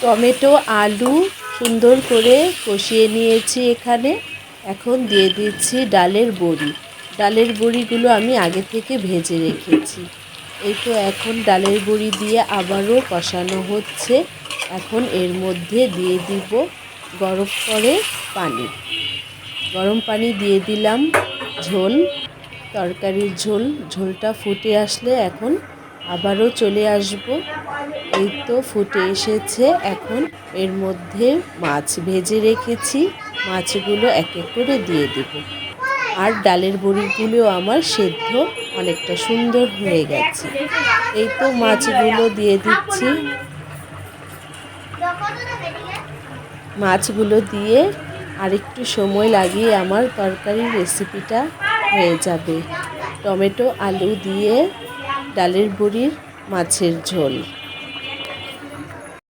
Tomato আলু সুন্দর করে কষিয়ে নিয়েছি এখানে। এখন দিয়ে দিচ্ছি ডালের বড়ি। ডালের বড়িগুলো আমি আগে থেকে ভেজে রেখেছি। এই তো এখন ডালের বড়ি দিয়ে আবারও কষানো হচ্ছে। এখন এর মধ্যে দিয়ে দিব গরম করে পানি। গরম পানি দিয়ে দিলাম ঝোল, তরকারির ঝোল। ঝোলটা ফুটে আসলে এখন আবারও চলে আসব। এই তো ফুটে এসেছে। এখন এর মধ্যে মাছ ভেজে রেখেছি, মাছগুলো এক এক করে দিয়ে দেব। আর ডালের বড়িগুলো আমার সেদ্ধ অনেকটা সুন্দর হয়ে গেছে। এই তো মাছগুলো দিয়ে দিচ্ছি। মাছগুলো দিয়ে আরেকটু সময় লাগিয়ে আমার তরকারির রেসিপিটা হয়ে যাবে। টমেটো আলু দিয়ে ডালের বড়ির মাছের ঝোল।